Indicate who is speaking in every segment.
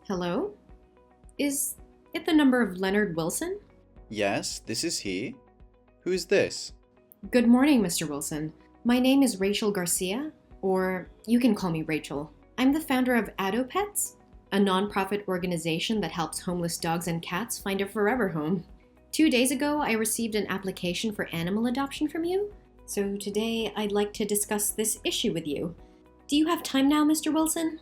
Speaker 1: Hello? Is it the number of Leonard Wilson?
Speaker 2: Yes, this is he. Who's this?
Speaker 1: Good morning, Mr. Wilson. My name is Rachel Garcia, or you can call me Rachel. I'm the founder of Adopets, a nonprofit organization that helps homeless dogs and cats find a forever home. 2 days ago, I received an application for animal adoption from you, so today I'd like to discuss this issue with you. Do you have time now, Mr. Wilson?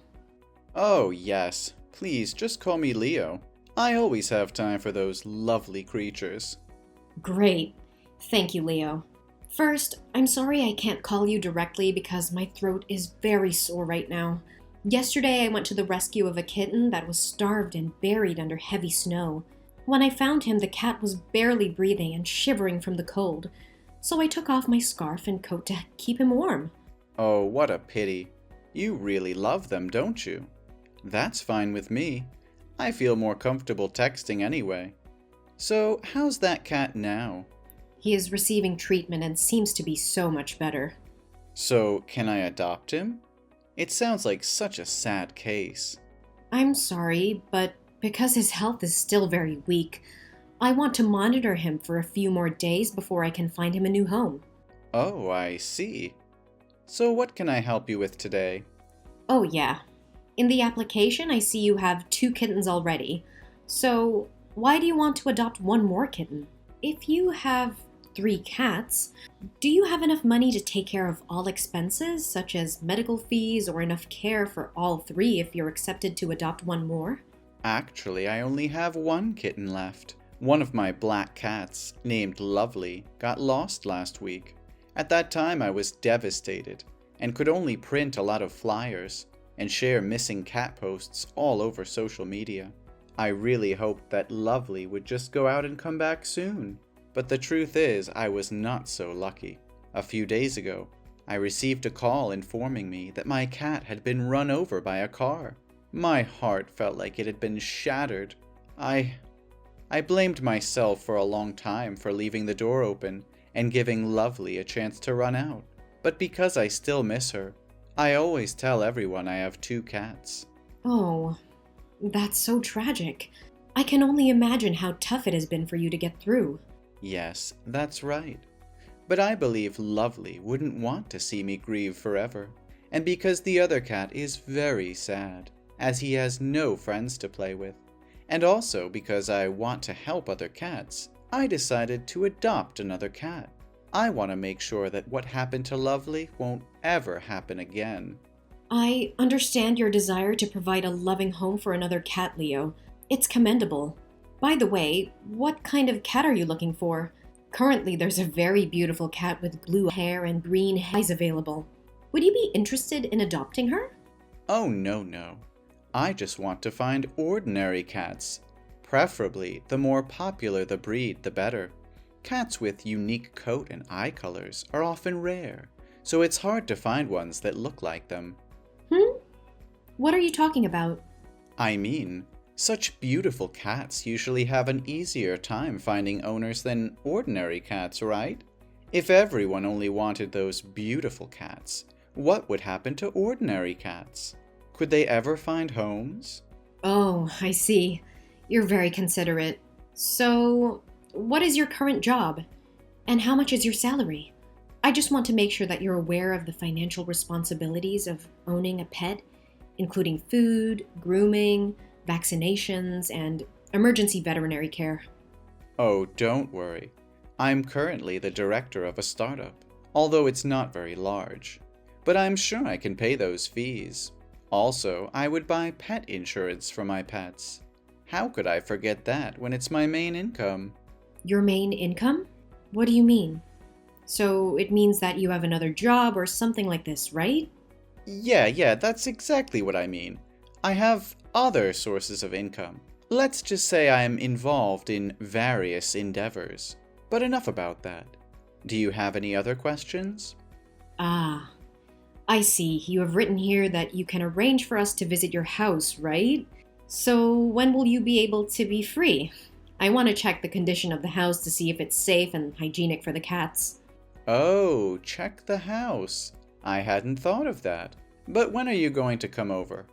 Speaker 2: Oh, yes. Please, just call me Leo. I always have time for those lovely creatures.
Speaker 1: Great. Thank you, Leo. First, I'm sorry I can't call you directly because my throat is very sore right now. Yesterday, I went to the rescue of a kitten that was starved and buried under heavy snow. When I found him, the cat was barely breathing and shivering from the cold, so I took off my scarf and coat to keep him warm.
Speaker 2: Oh, what a pity. You really love them, don't you? That's fine with me. I feel more comfortable texting anyway. So, how's that cat now?
Speaker 1: He is receiving treatment and seems to be so much better.
Speaker 2: So, can I adopt him? It sounds like such a sad case.
Speaker 1: I'm sorry, but because his health is still very weak, I want to monitor him for a few more days before I can find him a new home.
Speaker 2: Oh, I see. So, what can I help you with today?
Speaker 1: Oh yeah. In the application, I see you have 2 kittens already. So, why do you want to adopt one more kitten? If you have 3 cats, do you have enough money to take care of all expenses, such as medical fees, or enough care for all 3 if you're accepted to adopt one more?
Speaker 2: Actually, I only have one kitten left. One of my black cats, named Lovely, got lost last week. At that time, I was devastated and could only print a lot of flyers and share missing cat posts all over social media. I really hoped that Lovely would just go out and come back soon. But the truth is, I was not so lucky. A few days ago, I received a call informing me that my cat had been run over by a car. My heart felt like it had been shattered. I blamed myself for a long time for leaving the door open and giving Lovely a chance to run out. But because I still miss her, I always tell everyone I have 2 cats.
Speaker 1: Oh, that's so tragic. I can only imagine how tough it has been for you to get through.
Speaker 2: Yes, that's right. But I believe Lovely wouldn't want to see me grieve forever. And because the other cat is very sad, as he has no friends to play with. And also because I want to help other cats, I decided to adopt another cat. I want to make sure that what happened to Lovely won't ever happen again.
Speaker 1: I understand your desire to provide a loving home for another cat, Leo. It's commendable. By the way, what kind of cat are you looking for? Currently, there's a very beautiful cat with blue hair and green eyes available. Would you be interested in adopting her?
Speaker 2: Oh, no. I just want to find ordinary cats. Preferably, the more popular the breed, the better. Cats with unique coat and eye colors are often rare, so it's hard to find ones that look like them.
Speaker 1: What are you talking about?
Speaker 2: I mean, such beautiful cats usually have an easier time finding owners than ordinary cats, right? If everyone only wanted those beautiful cats, what would happen to ordinary cats? Could they ever find homes?
Speaker 1: Oh, I see. You're very considerate. So, what is your current job? And how much is your salary? I just want to make sure that you're aware of the financial responsibilities of owning a pet, including food, grooming, vaccinations, and emergency veterinary care.
Speaker 2: Oh, don't worry. I'm currently the director of a startup, although it's not very large. But I'm sure I can pay those fees. Also, I would buy pet insurance for my pets. How could I forget that when it's my main income?
Speaker 1: Your main income? What do you mean? So it means that you have another job or something like this, right?
Speaker 2: Yeah, that's exactly what I mean. I have other sources of income. Let's just say I'm involved in various endeavors. But enough about that. Do you have any other questions?
Speaker 1: Ah, I see. You have written here that you can arrange for us to visit your house, right? So when will you be able to be free? I want to check the condition of the house to see if it's safe and hygienic for the cats.
Speaker 2: Oh, check the house. I hadn't thought of that. But when are you going to come over?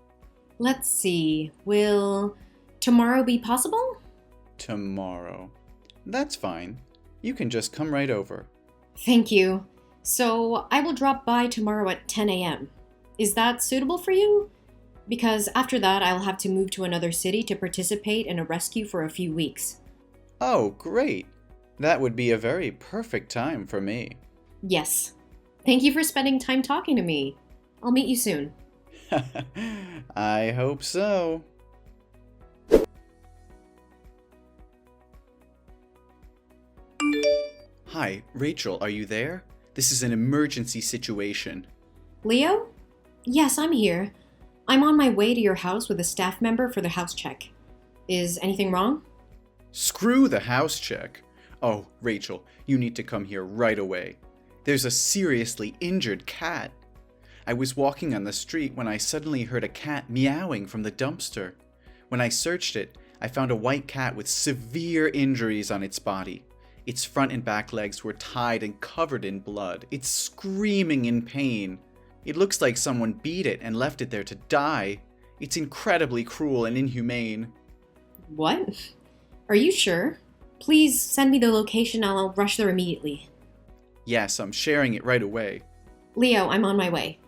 Speaker 1: Let's see, will tomorrow be possible?
Speaker 2: Tomorrow. That's fine. You can just come right over.
Speaker 1: Thank you. So I will drop by tomorrow at 10 a.m. Is that suitable for you? Because after that, I'll have to move to another city to participate in a rescue for a few weeks.
Speaker 2: Oh, great. That would be a very perfect time for me.
Speaker 1: Yes. Thank you for spending time talking to me. I'll meet you soon.
Speaker 2: I hope so. Hi, Rachel, are you there? This is an emergency situation.
Speaker 1: Leo? Yes, I'm here. I'm on my way to your house with a staff member for the house check. Is anything wrong?
Speaker 2: Screw the house check. Oh, Rachel, you need to come here right away. There's a seriously injured cat. I was walking on the street when I suddenly heard a cat meowing from the dumpster. When I searched it, I found a white cat with severe injuries on its body. Its front and back legs were tied and covered in blood. It's screaming in pain. It looks like someone beat it and left it there to die. It's incredibly cruel and inhumane.
Speaker 1: What? Are you sure? Please send me the location and I'll rush there immediately.
Speaker 2: Yes, I'm sharing it right away.
Speaker 1: Leo, I'm on my way.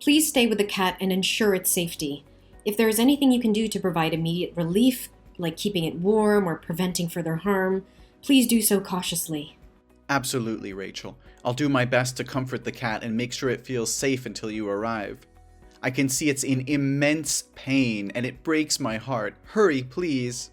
Speaker 1: Please stay with the cat and ensure its safety. If there is anything you can do to provide immediate relief, like keeping it warm or preventing further harm, please do so cautiously.
Speaker 2: Absolutely, Rachel. I'll do my best to comfort the cat and make sure it feels safe until you arrive. I can see it's in immense pain and it breaks my heart. Hurry, please.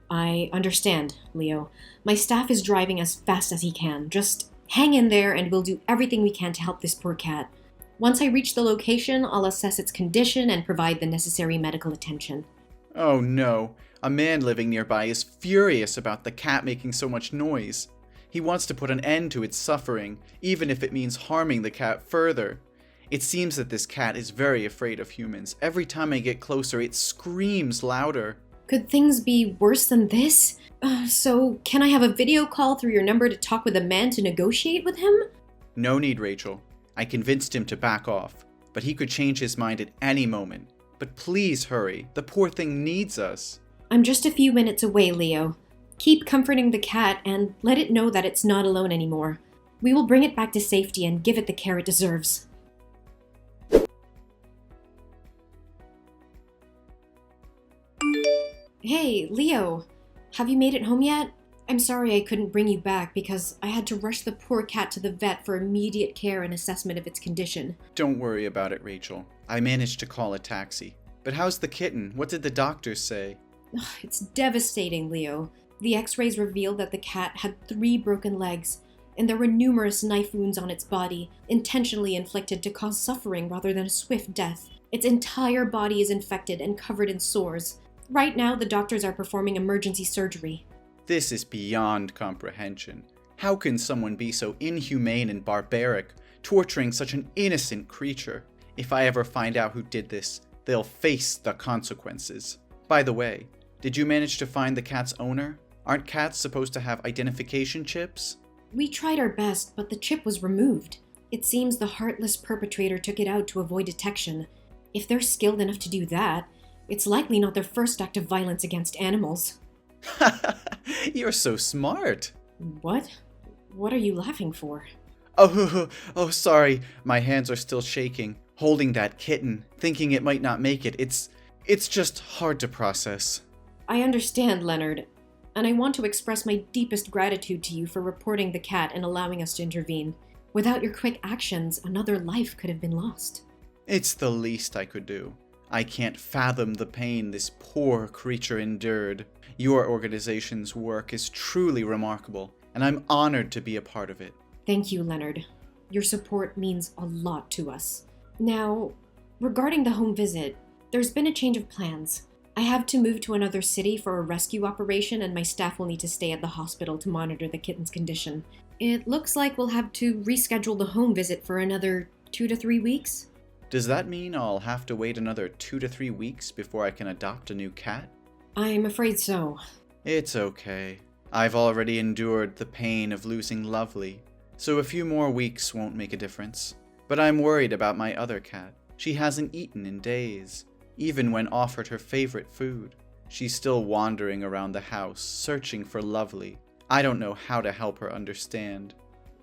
Speaker 1: I understand, Leo. My staff is driving as fast as he can. Just hang in there and we'll do everything we can to help this poor cat. Once I reach the location, I'll assess its condition and provide the necessary medical attention.
Speaker 2: Oh no. A man living nearby is furious about the cat making so much noise. He wants to put an end to its suffering, even if it means harming the cat further. It seems that this cat is very afraid of humans. Every time I get closer, it screams louder.
Speaker 1: Could things be worse than this? So, can I have a video call through your number to talk with a man to negotiate with him?
Speaker 2: No need, Rachel. I convinced him to back off, but he could change his mind at any moment. But please hurry. The poor thing needs us.
Speaker 1: I'm just a few minutes away, Leo. Keep comforting the cat and let it know that it's not alone anymore. We will bring it back to safety and give it the care it deserves. Hey, Leo. Have you made it home yet? I'm sorry I couldn't bring you back because I had to rush the poor cat to the vet for immediate care and assessment of its condition.
Speaker 2: Don't worry about it, Rachel. I managed to call a taxi. But how's the kitten? What did the doctors say?
Speaker 1: It's devastating, Leo. The x-rays revealed that the cat had 3 broken legs, and there were numerous knife wounds on its body, intentionally inflicted to cause suffering rather than a swift death. Its entire body is infected and covered in sores. Right now, the doctors are performing emergency surgery.
Speaker 2: This is beyond comprehension. How can someone be so inhumane and barbaric, torturing such an innocent creature? If I ever find out who did this, they'll face the consequences. By the way, did you manage to find the cat's owner? Aren't cats supposed to have identification chips?
Speaker 1: We tried our best, but the chip was removed. It seems the heartless perpetrator took it out to avoid detection. If they're skilled enough to do that, it's likely not their first act of violence against animals.
Speaker 2: You're so smart.
Speaker 1: What? What are you laughing for?
Speaker 2: Oh, sorry. My hands are still shaking, holding that kitten, thinking it might not make it. It's just hard to process.
Speaker 1: I understand, Leonard, and I want to express my deepest gratitude to you for reporting the cat and allowing us to intervene. Without your quick actions, another life could have been lost.
Speaker 2: It's the least I could do. I can't fathom the pain this poor creature endured. Your organization's work is truly remarkable, and I'm honored to be a part of it.
Speaker 1: Thank you, Leonard. Your support means a lot to us. Now, regarding the home visit, there's been a change of plans. I have to move to another city for a rescue operation, and my staff will need to stay at the hospital to monitor the kitten's condition. It looks like we'll have to reschedule the home visit for another 2 to 3 weeks.
Speaker 2: Does that mean I'll have to wait another 2 to 3 weeks before I can adopt a new cat?
Speaker 1: I'm afraid so.
Speaker 2: It's okay. I've already endured the pain of losing Lovely, so a few more weeks won't make a difference. But I'm worried about my other cat. She hasn't eaten in days. even when offered her favorite food. She's still wandering around the house, searching for Lovely. I don't know how to help her understand.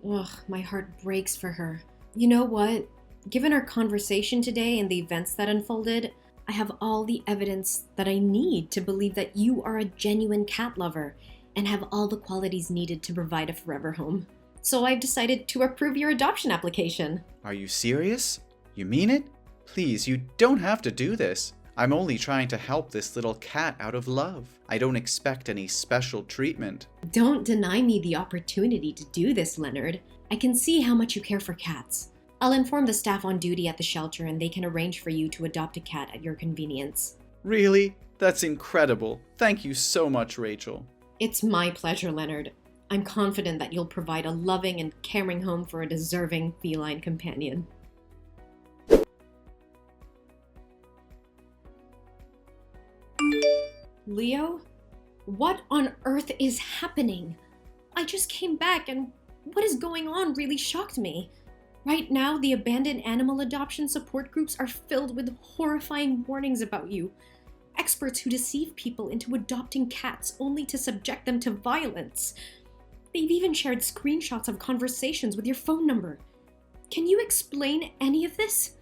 Speaker 1: Ugh, my heart breaks for her. You know what? Given our conversation today and the events that unfolded, I have all the evidence that I need to believe that you are a genuine cat lover and have all the qualities needed to provide a forever home. So I've decided to approve your adoption application.
Speaker 2: Are you serious? You mean it? Please, you don't have to do this. I'm only trying to help this little cat out of love. I don't expect any special treatment.
Speaker 1: Don't deny me the opportunity to do this, Leonard. I can see how much you care for cats. I'll inform the staff on duty at the shelter and they can arrange for you to adopt a cat at your convenience.
Speaker 2: Really? That's incredible. Thank you so much, Rachel.
Speaker 1: It's my pleasure, Leonard. I'm confident that you'll provide a loving and caring home for a deserving feline companion. Leo? What on earth is happening? I just came back and what is going on really shocked me. Right now, the abandoned animal adoption support groups are filled with horrifying warnings about you. Experts who deceive people into adopting cats only to subject them to violence. They've even shared screenshots of conversations with your phone number. Can you explain any of this?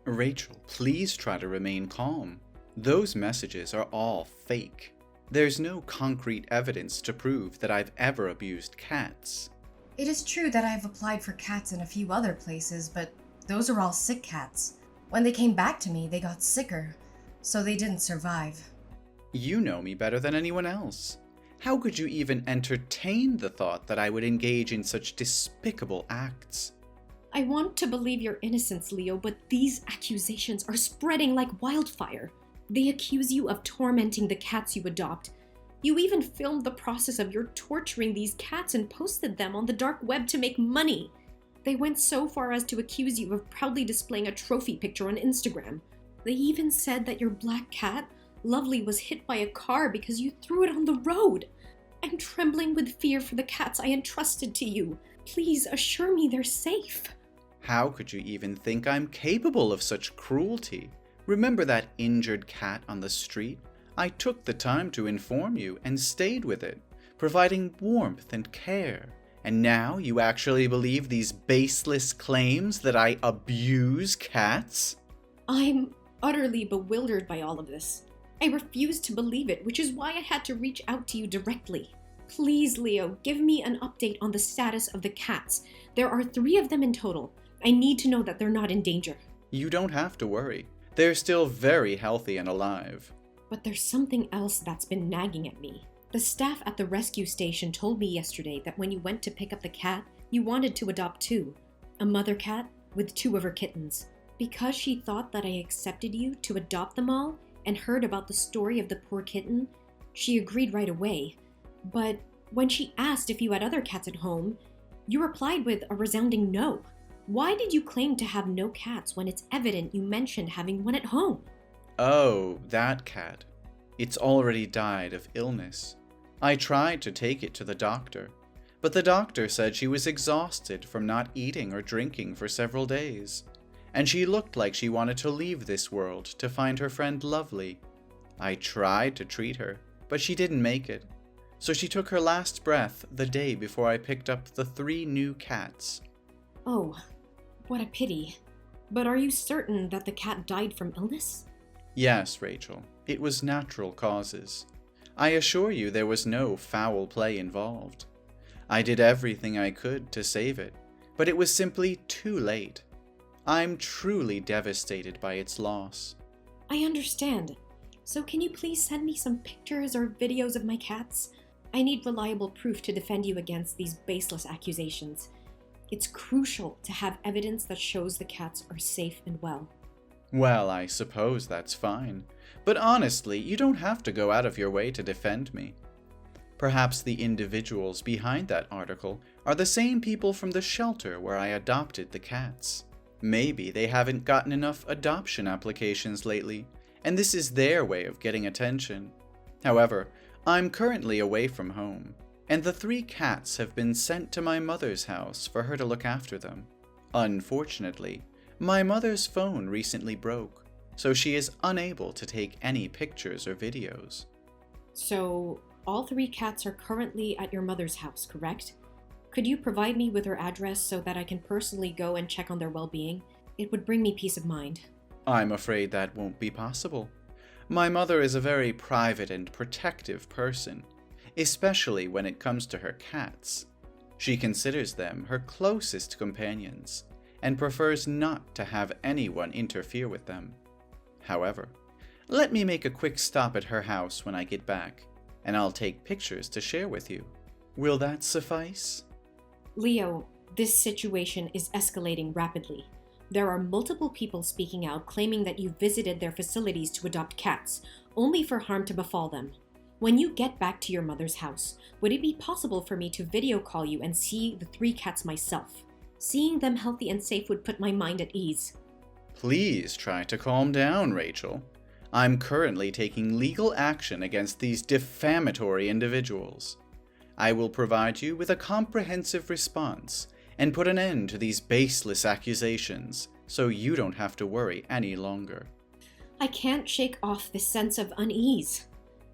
Speaker 2: Rachel, please try to remain calm. Those messages are all fake. There's no concrete evidence to prove that I've ever abused cats.
Speaker 3: It is true that I have applied for cats in a few other places, but those are all sick cats. When they came back to me, they got sicker, so they didn't survive.
Speaker 2: You know me better than anyone else. How could you even entertain the thought that I would engage in such despicable acts?
Speaker 1: I want to believe your innocence, Leo, but these accusations are spreading like wildfire. They accuse you of tormenting the cats you adopt. You even filmed the process of your torturing these cats and posted them on the dark web to make money. They went so far as to accuse you of proudly displaying a trophy picture on Instagram. They even said that your black cat, Lovely, was hit by a car because you threw it on the road. I'm trembling with fear for the cats I entrusted to you. Please assure me they're safe.
Speaker 2: How could you even think I'm capable of such cruelty? Remember that injured cat on the street? I took the time to inform you and stayed with it, providing warmth and care. And now you actually believe these baseless claims that I abuse cats?
Speaker 1: I'm utterly bewildered by all of this. I refuse to believe it, which is why I had to reach out to you directly. Please, Leo, give me an update on the status of the cats. There are 3 of them in total. I need to know that they're not in danger.
Speaker 2: You don't have to worry. They're still very healthy and alive.
Speaker 1: But there's something else that's been nagging at me. The staff at the rescue station told me yesterday that when you went to pick up the cat, you wanted to adopt 2. A mother cat with 2 of her kittens. Because she thought that I accepted you to adopt them all and heard about the story of the poor kitten, she agreed right away. But when she asked if you had other cats at home, you replied with a resounding no. Why did you claim to have no cats when it's evident you mentioned having one at home?
Speaker 2: Oh, that cat. It's already died of illness. I tried to take it to the doctor, but the doctor said she was exhausted from not eating or drinking for several days, and she looked like she wanted to leave this world to find her friend Lovely. I tried to treat her, but she didn't make it, so she took her last breath the day before I picked up the 3 new cats.
Speaker 1: Oh, what a pity. But are you certain that the cat died from illness?
Speaker 2: Yes, Rachel, it was natural causes. I assure you there was no foul play involved. I did everything I could to save it, but it was simply too late. I'm truly devastated by its loss.
Speaker 1: I understand. So can you please send me some pictures or videos of my cats? I need reliable proof to defend you against these baseless accusations. It's crucial to have evidence that shows the cats are safe and well.
Speaker 2: Well, I suppose that's fine. But honestly, you don't have to go out of your way to defend me. Perhaps the individuals behind that article are the same people from the shelter where I adopted the cats. Maybe they haven't gotten enough adoption applications lately, and this is their way of getting attention. However, I'm currently away from home, and the 3 cats have been sent to my mother's house for her to look after them. Unfortunately, my mother's phone recently broke, so she is unable to take any pictures or videos.
Speaker 1: So, all 3 cats are currently at your mother's house, correct? Could you provide me with her address so that I can personally go and check on their well-being? It would bring me peace of mind.
Speaker 2: I'm afraid that won't be possible. My mother is a very private and protective person, especially when it comes to her cats. She considers them her closest companions and prefers not to have anyone interfere with them. However, let me make a quick stop at her house when I get back, and I'll take pictures to share with you. Will that suffice?
Speaker 1: Leo, this situation is escalating rapidly. There are multiple people speaking out claiming that you visited their facilities to adopt cats, only for harm to befall them. When you get back to your mother's house, would it be possible for me to video call you and see the 3 cats myself? Seeing them healthy and safe would put my mind at ease.
Speaker 2: Please try to calm down, Rachel. I'm currently taking legal action against these defamatory individuals. I will provide you with a comprehensive response and put an end to these baseless accusations, so you don't have to worry any longer.
Speaker 1: I can't shake off this sense of unease.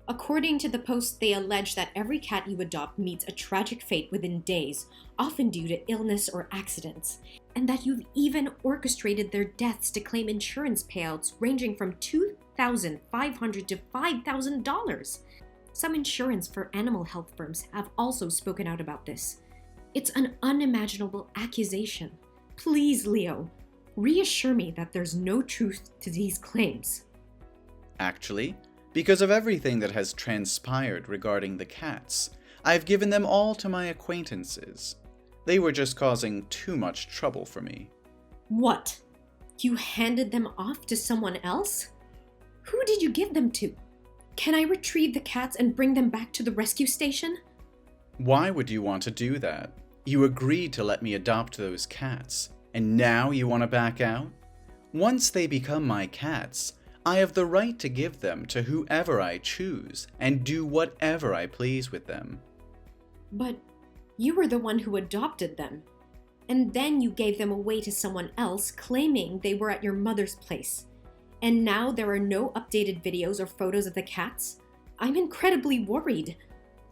Speaker 1: According to the post, they allege that every cat you adopt meets a tragic fate within days, often due to illness or accidents, and that you've even orchestrated their deaths to claim insurance payouts ranging from $2,500 to $5,000. Some insurance for animal health firms have also spoken out about this. It's an unimaginable accusation. Please, Leo, reassure me that there's no truth to these claims.
Speaker 2: Actually, because of everything that has transpired regarding the cats, I've given them all to my acquaintances. They were just causing too much trouble for me.
Speaker 1: What? You handed them off to someone else? Who did you give them to? Can I retrieve the cats and bring them back to the rescue station?
Speaker 2: Why would you want to do that? You agreed to let me adopt those cats, and now you want to back out? Once they become my cats, I have the right to give them to whoever I choose and do whatever I please with them.
Speaker 1: But you were the one who adopted them. And then you gave them away to someone else, claiming they were at your mother's place. And now there are no updated videos or photos of the cats? I'm incredibly worried.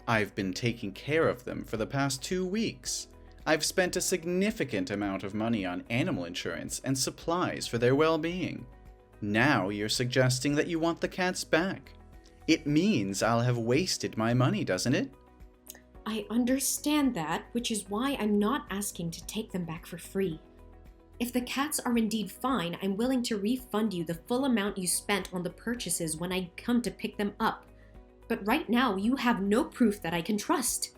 Speaker 2: I've been taking care of them for the past 2 weeks. I've spent a significant amount of money on animal insurance and supplies for their well-being. Now you're suggesting that you want the cats back. It means I'll have wasted my money, doesn't it?
Speaker 1: I understand that, which is why I'm not asking to take them back for free. If the cats are indeed fine, I'm willing to refund you the full amount you spent on the purchases when I come to pick them up. But right now, you have no proof that I can trust.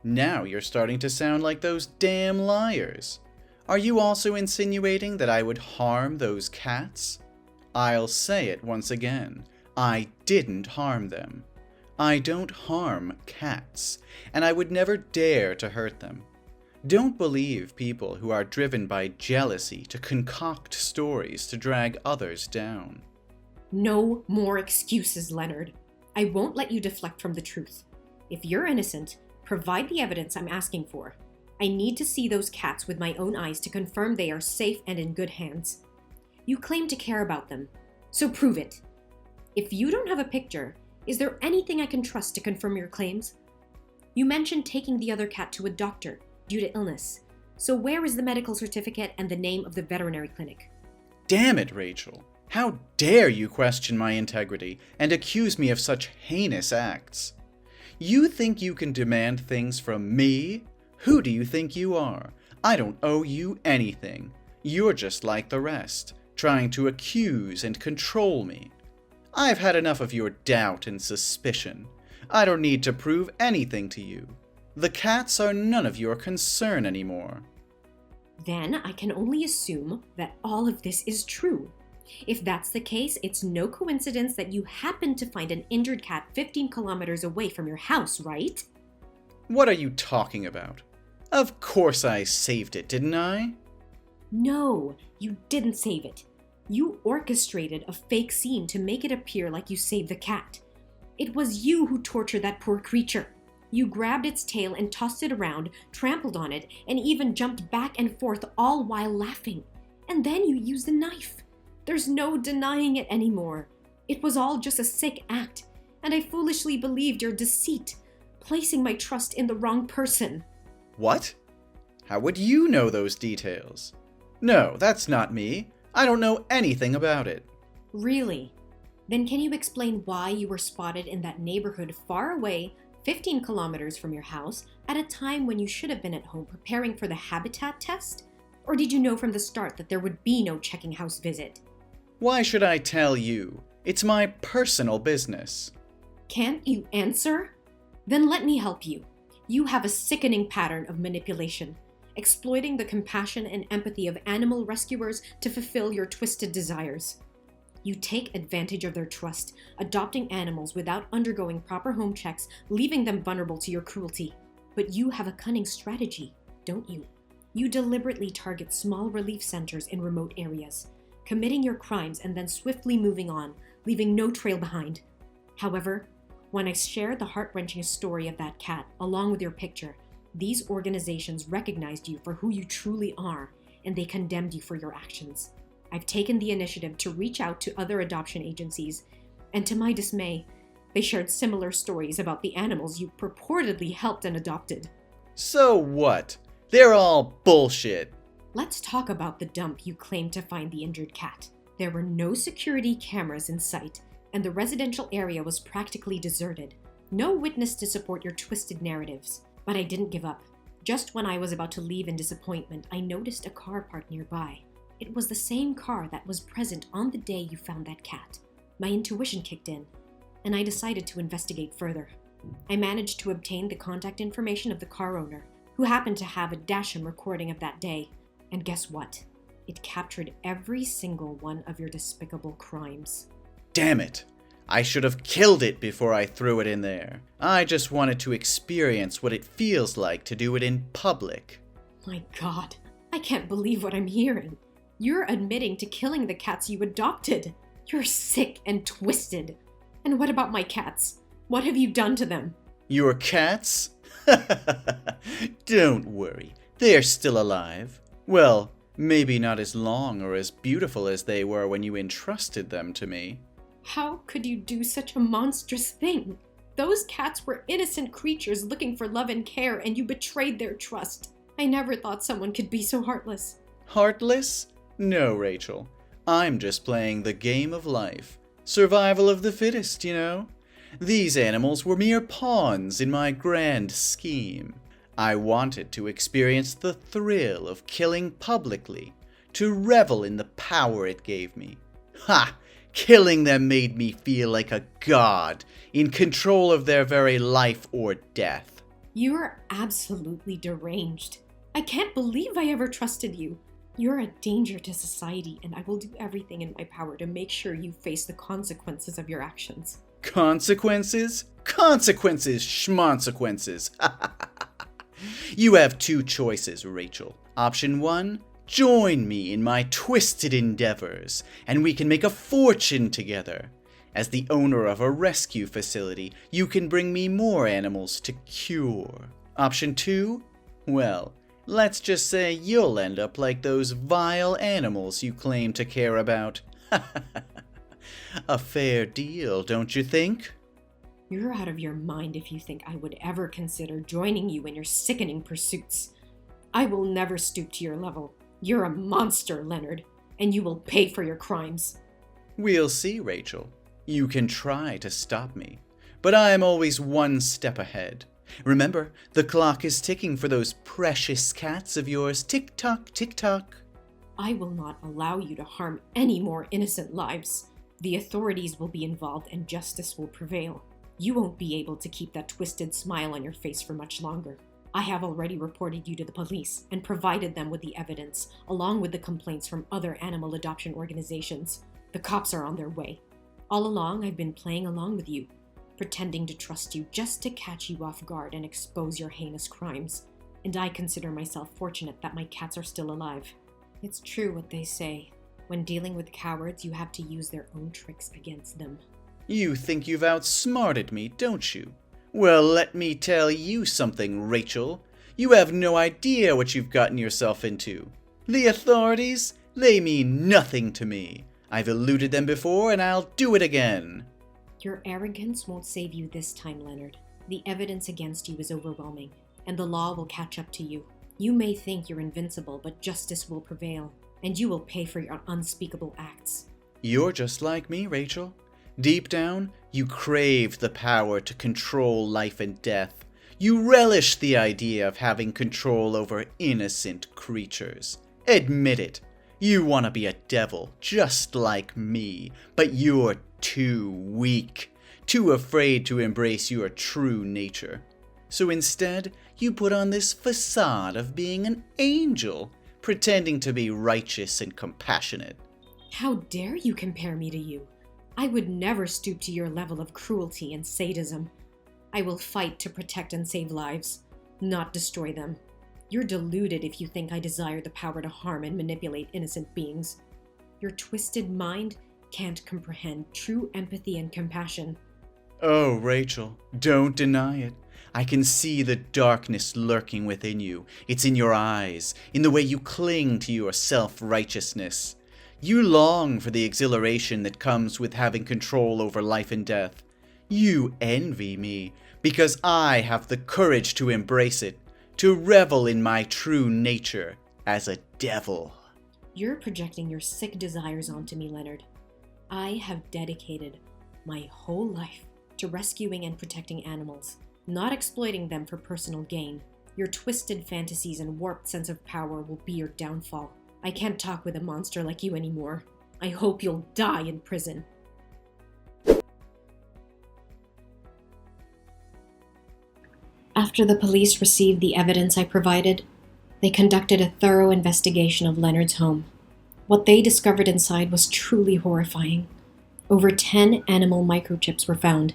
Speaker 2: Now you're starting to sound like those damn liars. Are you also insinuating that I would harm those cats? I'll say it once again. I didn't harm them. I don't harm cats, and I would never dare to hurt them. Don't believe people who are driven by jealousy to concoct stories to drag others down.
Speaker 1: No more excuses, Leonard. I won't let you deflect from the truth. If you're innocent, provide the evidence I'm asking for. I need to see those cats with my own eyes to confirm they are safe and in good hands. You claim to care about them, so prove it. If you don't have a picture, is there anything I can trust to confirm your claims? You mentioned taking the other cat to a doctor due to illness. So where is the medical certificate and the name of the veterinary clinic?
Speaker 2: Damn it, Rachel. How dare you question my integrity and accuse me of such heinous acts? You think you can demand things from me? Who do you think you are? I don't owe you anything. You're just like the rest, trying to accuse and control me. I've had enough of your doubt and suspicion. I don't need to prove anything to you. The cats are none of your concern anymore.
Speaker 1: Then I can only assume that all of this is true. If that's the case, it's no coincidence that you happened to find an injured cat 15 kilometers away from your house, right?
Speaker 2: What are you talking about? Of course I saved it, didn't I?
Speaker 1: No, you didn't save it. You orchestrated a fake scene to make it appear like you saved the cat. It was you who tortured that poor creature. You grabbed its tail and tossed it around, trampled on it, and even jumped back and forth all while laughing. And then you used a knife. There's no denying it anymore. It was all just a sick act, and I foolishly believed your deceit, placing my trust in the wrong person.
Speaker 2: What? How would you know those details? No, that's not me. I don't know anything about it.
Speaker 1: Really? Then can you explain why you were spotted in that neighborhood far away, 15 kilometers from your house, at a time when you should have been at home preparing for the habitat test? Or did you know from the start that there would be no checking house visit?
Speaker 2: Why should I tell you? It's my personal business.
Speaker 1: Can't you answer? Then let me help you. You have a sickening pattern of manipulation, exploiting the compassion and empathy of animal rescuers to fulfill your twisted desires. You take advantage of their trust, adopting animals without undergoing proper home checks, leaving them vulnerable to your cruelty. But you have a cunning strategy, don't you? You deliberately target small relief centers in remote areas, committing your crimes and then swiftly moving on, leaving no trail behind. However, when I shared the heart-wrenching story of that cat, along with your picture, these organizations recognized you for who you truly are, and they condemned you for your actions. I've taken the initiative to reach out to other adoption agencies, and to my dismay, they shared similar stories about the animals you purportedly helped and adopted.
Speaker 2: So what? They're all bullshit.
Speaker 1: Let's talk about the dump you claimed to find the injured cat. There were no security cameras in sight, and the residential area was practically deserted. No witness to support your twisted narratives. But I didn't give up. Just when I was about to leave in disappointment, I noticed a car parked nearby. It was the same car that was present on the day you found that cat. My intuition kicked in, and I decided to investigate further. I managed to obtain the contact information of the car owner, who happened to have a dashcam recording of that day. And guess what? It captured every single one of your despicable crimes.
Speaker 2: Damn it. I should have killed it before I threw it in there. I just wanted to experience what it feels like to do it in public.
Speaker 1: My God, I can't believe what I'm hearing. You're admitting to killing the cats you adopted. You're sick and twisted. And what about my cats? What have you done to them?
Speaker 2: Your cats? Don't worry, they're still alive. Well, maybe not as long or as beautiful as they were when you entrusted them to me.
Speaker 1: How could you do such a monstrous thing? Those cats were innocent creatures looking for love and care, and you betrayed their trust. I never thought someone could be so heartless.
Speaker 2: Heartless? No, Rachel. I'm just playing the game of life. Survival of the fittest, you know? These animals were mere pawns in my grand scheme. I wanted to experience the thrill of killing publicly, to revel in the power it gave me. Ha! Killing them made me feel like a god, in control of their very life or death.
Speaker 1: You are absolutely deranged. I can't believe I ever trusted you. You're a danger to society, and I will do everything in my power to make sure you face the consequences of your actions.
Speaker 2: Consequences? Consequences, schmonsequences. You have two choices, Rachel. Option 1, join me in my twisted endeavors, and we can make a fortune together. As the owner of a rescue facility, you can bring me more animals to cure. Option 2, well, let's just say you'll end up like those vile animals you claim to care about. A fair deal, don't you think?
Speaker 1: You're out of your mind if you think I would ever consider joining you in your sickening pursuits. I will never stoop to your level. You're a monster, Leonard, and you will pay for your crimes.
Speaker 2: We'll see, Rachel. You can try to stop me, but I'm always one step ahead. Remember, the clock is ticking for those precious cats of yours. Tick-tock, tick-tock.
Speaker 1: I will not allow you to harm any more innocent lives. The authorities will be involved and justice will prevail. You won't be able to keep that twisted smile on your face for much longer. I have already reported you to the police and provided them with the evidence, along with the complaints from other animal adoption organizations. The cops are on their way. All along, I've been playing along with you, pretending to trust you just to catch you off guard and expose your heinous crimes. And I consider myself fortunate that my cats are still alive. It's true what they say. When dealing with cowards, you have to use their own tricks against them.
Speaker 2: You think you've outsmarted me, don't you? Well, let me tell you something, Rachel. You have no idea what you've gotten yourself into. The authorities, they mean nothing to me. I've eluded them before and I'll do it again.
Speaker 1: Your arrogance won't save you this time, Leonard. The evidence against you is overwhelming, and the law will catch up to you. You may think you're invincible, but justice will prevail, and you will pay for your unspeakable acts.
Speaker 2: You're just like me, Rachel. Deep down, you crave the power to control life and death. You relish the idea of having control over innocent creatures. Admit it. You want to be a devil, just like me, but you're too weak, too afraid to embrace your true nature. So instead, you put on this facade of being an angel, pretending to be righteous and compassionate.
Speaker 1: How dare you compare me to you? I would never stoop to your level of cruelty and sadism. I will fight to protect and save lives, not destroy them. You're deluded if you think I desire the power to harm and manipulate innocent beings. Your twisted mind can't comprehend true empathy and compassion.
Speaker 2: Oh, Rachel, don't deny it. I can see the darkness lurking within you. It's in your eyes, in the way you cling to your self-righteousness. You long for the exhilaration that comes with having control over life and death. You envy me because I have the courage to embrace it, to revel in my true nature as a devil.
Speaker 1: You're projecting your sick desires onto me, Leonard. I have dedicated my whole life to rescuing and protecting animals, not exploiting them for personal gain. Your twisted fantasies and warped sense of power will be your downfall. I can't talk with a monster like you anymore. I hope you'll die in prison. After the police received the evidence I provided, they conducted a thorough investigation of Leonard's home. What they discovered inside was truly horrifying. Over 10 animal microchips were found,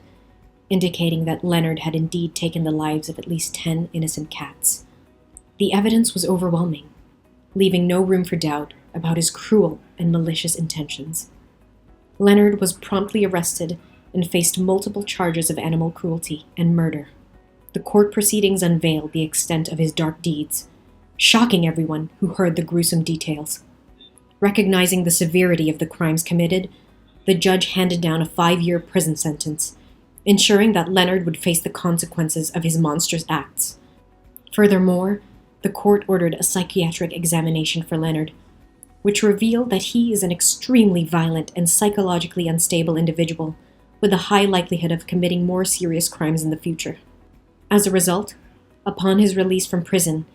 Speaker 1: indicating that Leonard had indeed taken the lives of at least 10 innocent cats. The evidence was overwhelming, leaving no room for doubt about his cruel and malicious intentions. Leonard was promptly arrested and faced multiple charges of animal cruelty and murder. The court proceedings unveiled the extent of his dark deeds, shocking everyone who heard the gruesome details. Recognizing the severity of the crimes committed, the judge handed down a 5-year prison sentence, ensuring that Leonard would face the consequences of his monstrous acts. Furthermore, the court ordered a psychiatric examination for Leonard, which revealed that he is an extremely violent and psychologically unstable individual with a high likelihood of committing more serious crimes in the future. As a result, upon his release from prison,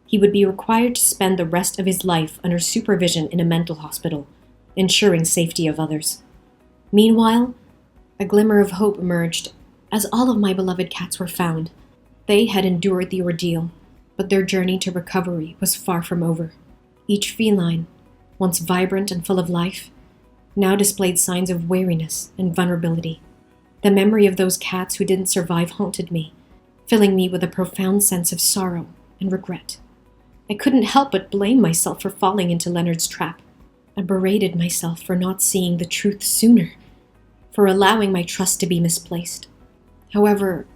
Speaker 1: he would be required to spend the rest of his life under supervision in a mental hospital, ensuring safety of others. Meanwhile, a glimmer of hope emerged as all of my beloved cats were found. They had endured the ordeal, but their journey to recovery was far from over. Each feline, once vibrant and full of life, now displayed signs of weariness and vulnerability. The memory of those cats who didn't survive haunted me, filling me with a profound sense of sorrow and regret. I couldn't help but blame myself for falling into Leonard's trap. I berated myself for not seeing the truth sooner, for allowing my trust to be misplaced. However,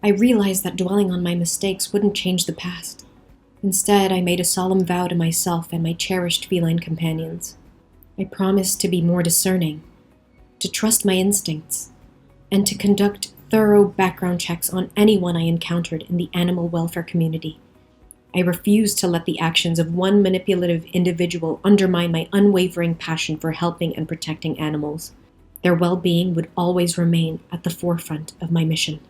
Speaker 1: I realized that dwelling on my mistakes wouldn't change the past. Instead, I made a solemn vow to myself and my cherished feline companions. I promised to be more discerning, to trust my instincts, and to conduct thorough background checks on anyone I encountered in the animal welfare community. I refused to let the actions of one manipulative individual undermine my unwavering passion for helping and protecting animals. Their well-being would always remain at the forefront of my mission.